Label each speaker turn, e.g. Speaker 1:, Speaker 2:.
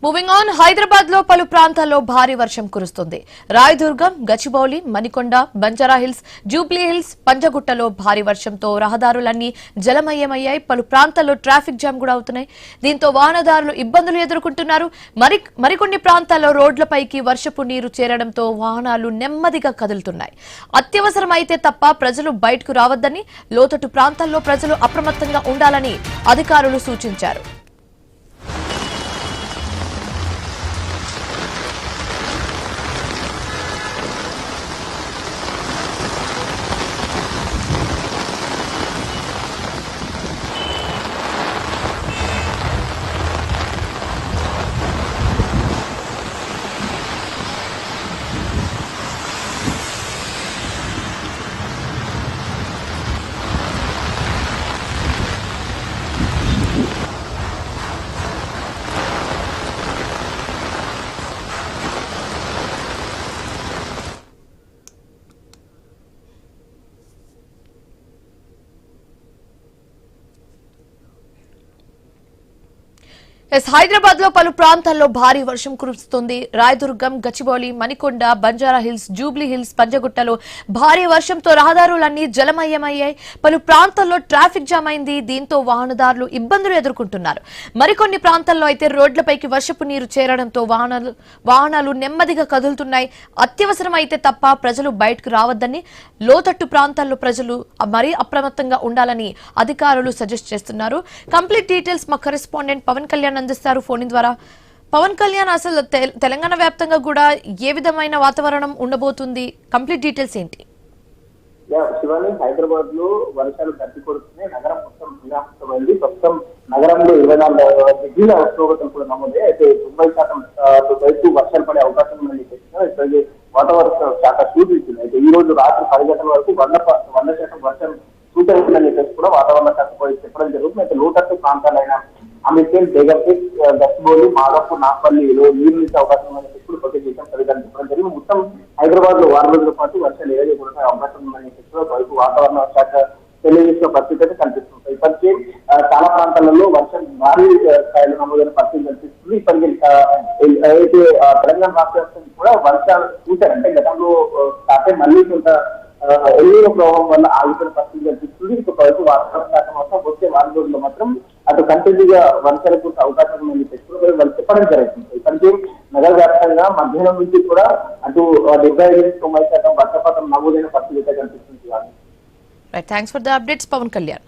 Speaker 1: Moving on, Hyderabad లో పలు ప్రాంతాల్లో భారీ వర్షం కురుస్తుంది. Rayadurgam, Gachibowli, Manikonda, Banjara hills, jubilee hills, పంజగుట్టలో భారీ వర్షంతో రహదారులన్నీ జలమయమయ్యాయి. పలు ప్రాంతాల్లో ట్రాఫిక్ జామ్ కూడా అవుతున్నాయి. దీంతో వాహనదారులు ఇబ్బందులు ఎదుర్కొంటున్నారు. మరికొన్ని ప్రాంతాల్లో రోడ్లపైకి వర్షపు నీరు చేరడంతో వాహనాలు నెమ్మదిగా కదులుతున్నాయి. అత్యవసరమైతే తప్ప ప్రజలు బయటకు రావద్దని, లోతట్టు ప్రాంతాల్లో ప్రజలు అప్రమత్తంగా ఉండాలని అధికారులు సూచించారు. హైదరాబాద్ లో పలు ప్రాంతాల్లో భారీ వర్షం కురుస్తుంది. Rayadurgam, Gachibowli, Manikonda, Banjara hills, jubilee hills, పంజగుట్టలో భారీ వర్షంతో రహదారులన్నీ జలమయమయ్యాయి. పలు ప్రాంతాల్లో ట్రాఫిక్ జామ్ అయింది. దీంతో వాహనదారులు ఇబ్బందులు ఎదుర్కొంటున్నారు. మరికొన్ని ప్రాంతాల్లో అయితే రోడ్లపైకి వర్షపు నీరు చేరడంతో వాహనాలు నెమ్మదిగా కదులుతున్నాయి. అత్యవసరం అయితే తప్ప ప్రజలు బయటకు రావద్దని, లోతట్టు ప్రాంతాల్లో ప్రజలు మరీ అప్రమత్తంగా ఉండాలని అధికారులు సజెస్ట్ చేస్తున్నారు. కంప్లీట్ డీటెయిల్స్ మా కరెస్పాండెంట్ పవన్ కళ్యాణ్ అందిస్తారు ఫోన్ ద్వారా. పవన్ కళ్యాణ్, అసలు తెలంగాణ వ్యాప్తంగా కూడా ఏ విధమైన వాతావరణం ఉండబోతుంది? కంప్లీట్ డీటెయిల్స్ ఏంటి?
Speaker 2: శివాని, హైదరాబాద్ లో వర్షాలు గట్టి కొడుతున్నాయి. నగరం మొత్తం నిరాశమైంది. ప్రస్తుతం నగరంలో 24 డిగ్రీల ఉష్ణోగ్రతలు కూడా నమోదే. అయితే 90% వైపు వర్షాలు పడే అవకాశం ఉందని చెప్పినా ఇప్పటికే వాతావరణ శాఖ సూచించింది. అయితే ఈ రోజు రాత్రి 10 గంటల వరకు 100% వర్షం సూచనని చెప్పేసి కూడా వాతావరణ శాఖ చెప్పడం జరుగుతుంది. అయితే లోతట్టు ప్రాంతాలైన అమీర్పేట్, బేగంపేట్, గచ్చిబౌలి, మాదాపూర్, నాంపల్లిలో నీరు నిలిచే అవకాశం ఉందని చెప్పి ప్రొటెక్ట్ చేసాం చెప్పడం జరిగింది. మొత్తం హైదరాబాద్ లో 6 రోజుల పాటు వర్షాలు ఏదైతే కూడా అవకాశం ఉందని చెప్పి ఒకవైపు వాతావరణ శాఖ తెలియజేసిన పరిస్థితి అయితే కనిపిస్తుంది. ఇప్పటికే చాలా ప్రాంతాలలో వర్షం భారీ స్థాయిలో నమోదైన పరిస్థితి కనిపిస్తుంది. ఇప్పటికే అయితే తెలంగాణ రాష్ట్ర వ్యాప్తంగా కూడా వర్షాలు చూశారు. అంటే గతంలో స్టార్ట్ మళ్ళీ కొంత ఎల్లీనో ప్రభావం వల్ల ఆగిపోయిన పరిస్థితి కనిపిస్తుంది. ఒకవైపు వాతావరణ శాఖ మొత్తం వచ్చే 4 రోజుల్లో మాత్రం అటు కంటిన్యూగా వర్షాలు కురిసే అవకాశం ఉందని వాళ్ళు చెప్పడం జరుగుతుంది. ఇప్పటికే నగర వ్యాప్తంగా మధ్యాహ్నం నుంచి కూడా అటు 75-90% వర్షపాతం నమోదైన పరిస్థితి అయితే కనిపిస్తుంది.
Speaker 1: Thanks for the updates, Pawan Kalyan.